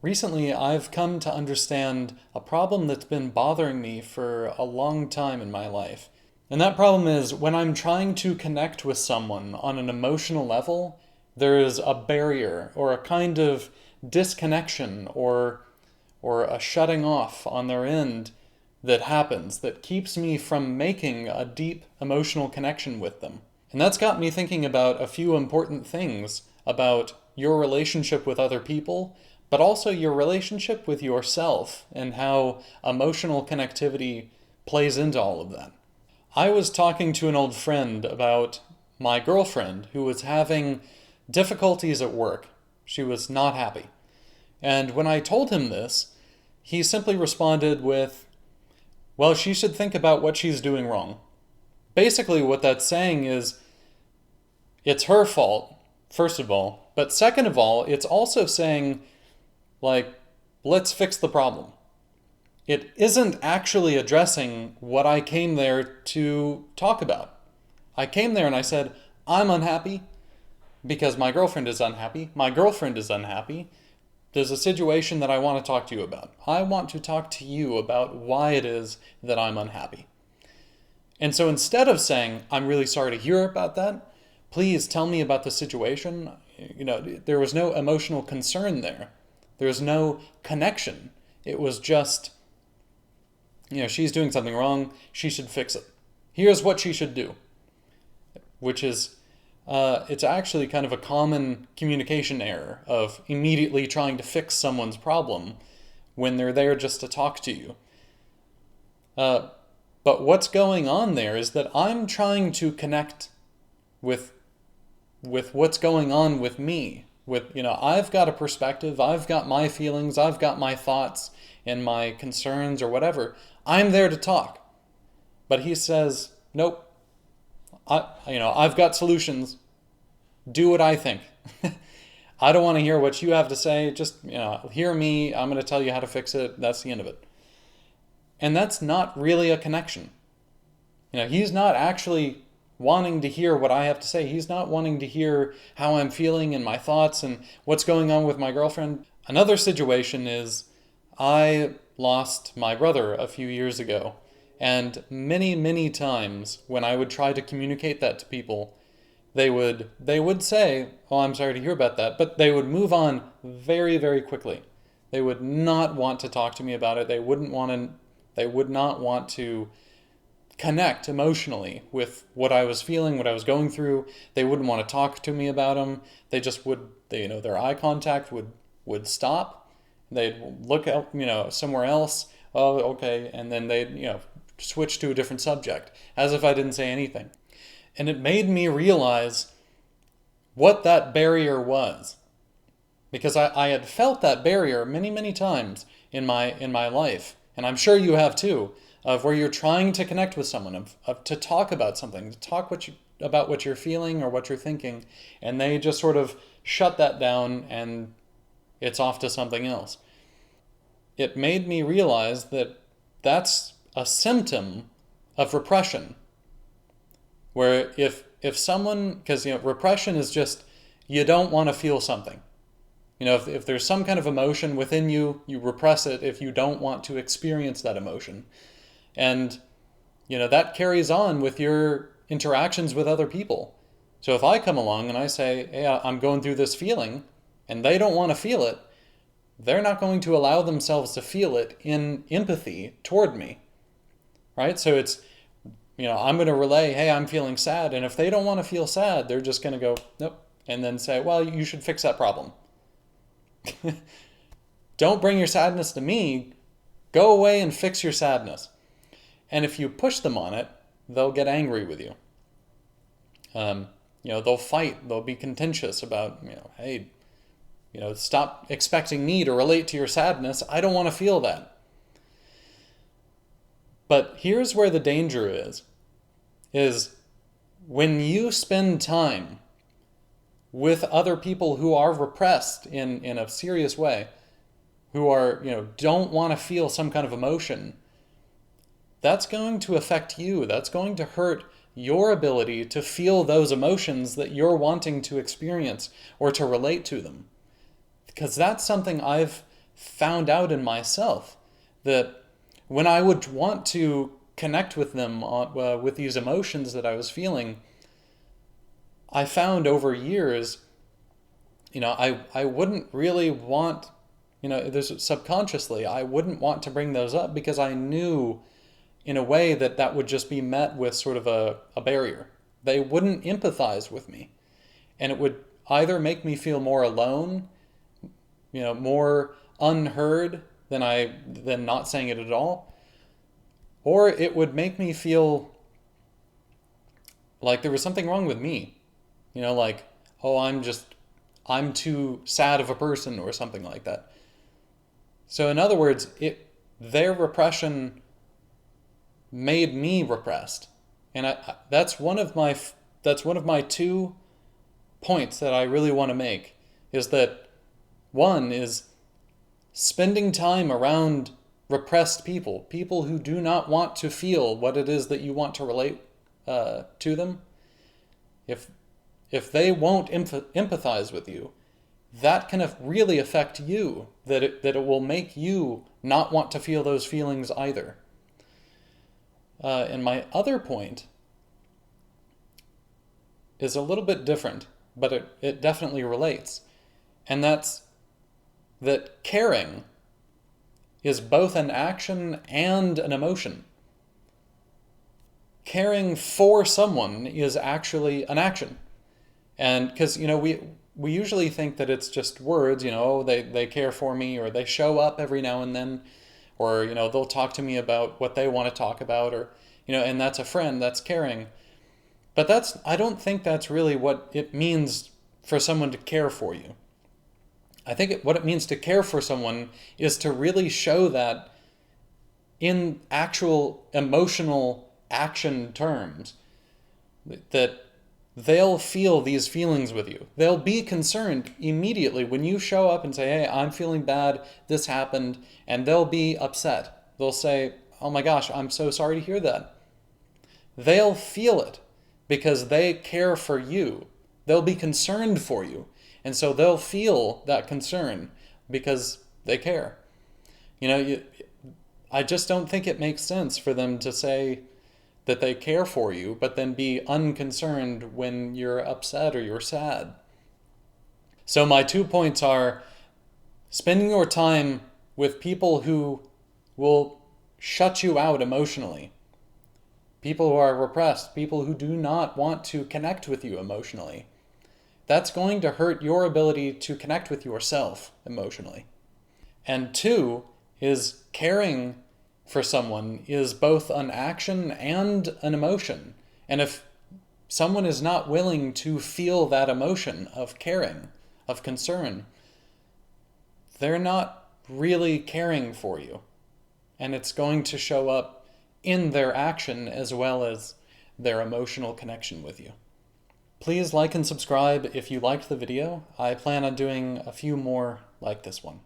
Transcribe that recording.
Recently, I've come to understand a problem that's been bothering me for a long time in my life. And that problem is when I'm trying to connect with someone on an emotional level, there is a barrier or a kind of disconnection or a shutting off on their end that happens that keeps me from making a deep emotional connection with them. And that's got me thinking about a few important things about your relationship with other people, but also your relationship with yourself and how emotional connectivity plays into all of that. I was talking to an old friend about my girlfriend who was having difficulties at work. She was not happy. And when I told him this, he simply responded with, well, she should think about what she's doing wrong. Basically, what that's saying is it's her fault, first of all. But second of all, it's also saying, like, let's fix the problem. It isn't actually addressing what I came there to talk about. I came there and I said, I'm unhappy because my girlfriend is unhappy. My girlfriend is unhappy. There's a situation that I want to talk to you about. I want to talk to you about why it is that I'm unhappy. And so instead of saying, I'm really sorry to hear about that, please tell me about the situation, there was no emotional concern there. There was no connection. It was just, she's doing something wrong. She should fix it. Here's what she should do, which is, it's actually kind of a common communication error of immediately trying to fix someone's problem when they're there just to talk to you. But what's going on there is that I'm trying to connect with what's going on with me. I've got a perspective, I've got my feelings, I've got my thoughts and my concerns or whatever. I'm there to talk. But he says, nope, I've got solutions. Do what I think. I don't want to hear what you have to say. Just, hear me. I'm going to tell you how to fix it. That's the end of it. And that's not really a connection. He's not actually wanting to hear what I have to say. He's not wanting to hear how I'm feeling and my thoughts and what's going on with my girlfriend. Another situation is I lost my brother a few years ago. And many, many times when I would try to communicate that to people, they would say, oh, I'm sorry to hear about that, but they would move on very, very quickly. They would not want to talk to me about it. They would not want to connect emotionally with what I was feeling, what I was going through. They wouldn't want to talk to me about them. They just would, their eye contact would stop. They'd look out, somewhere else. Oh, okay. And then they'd, switch to a different subject as if I didn't say anything. And it made me realize what that barrier was. Because I had felt that barrier many, many times in my life. And I'm sure you have too, of where you're trying to connect with someone, of to talk about something, to talk about what you're feeling or what you're thinking. And they just sort of shut that down and it's off to something else. It made me realize that that's a symptom of repression. Where if someone, because repression is just, you don't want to feel something. If there's some kind of emotion within you, you repress it if you don't want to experience that emotion. And that carries on with your interactions with other people. So if I come along and I say, hey, I'm going through this feeling, and they don't want to feel it, they're not going to allow themselves to feel it in empathy toward me. Right? So it's, I'm going to relay, hey, I'm feeling sad. And if they don't want to feel sad, they're just going to go, nope. And then say, well, you should fix that problem. Don't bring your sadness to me. Go away and fix your sadness. And if you push them on it, they'll get angry with you. They'll fight. They'll be contentious about, hey, stop expecting me to relate to your sadness. I don't want to feel that. But here's where the danger is when you spend time with other people who are repressed in a serious way, who are, don't want to feel some kind of emotion, that's going to affect you. That's going to hurt your ability to feel those emotions that you're wanting to experience or to relate to them. Because that's something I've found out in myself that when I would want to connect with them with these emotions that I was feeling, I found over years, I wouldn't really want, there's subconsciously, I wouldn't want to bring those up because I knew in a way that would just be met with sort of a barrier. They wouldn't empathize with me. And it would either make me feel more alone, more unheard than not saying it at all, or it would make me feel like there was something wrong with me. Like, oh, I'm too sad of a person or something like that. So in other words, their repression made me repressed. And that's one of my 2 points that I really want to make, is that one is spending time around repressed people who do not want to feel what it is that you want to relate to them. If they won't empathize with you, that can really affect you, that it will make you not want to feel those feelings either. And my other point is a little bit different, but it definitely relates. And that's that caring is both an action and an emotion. Caring for someone is actually an action. And because, we usually think that it's just words, they care for me, or they show up every now and then, or, they'll talk to me about what they want to talk about, or, and that's a friend, that's caring. But I don't think that's really what it means for someone to care for you. I think what it means to care for someone is to really show that in actual emotional action terms, that they'll feel these feelings with you. They'll be concerned immediately when you show up and say, hey, I'm feeling bad, this happened, and they'll be upset. They'll say, oh my gosh, I'm so sorry to hear that. They'll feel it because they care for you. They'll be concerned for you. And so they'll feel that concern because they care. I just don't think it makes sense for them to say that they care for you, but then be unconcerned when you're upset or you're sad. So my 2 points are spending your time with people who will shut you out emotionally. People who are repressed, people who do not want to connect with you emotionally. That's going to hurt your ability to connect with yourself emotionally. And 2 is caring for someone is both an action and an emotion. And if someone is not willing to feel that emotion of caring, of concern, they're not really caring for you. And it's going to show up in their action as well as their emotional connection with you. Please like and subscribe if you liked the video. I plan on doing a few more like this one.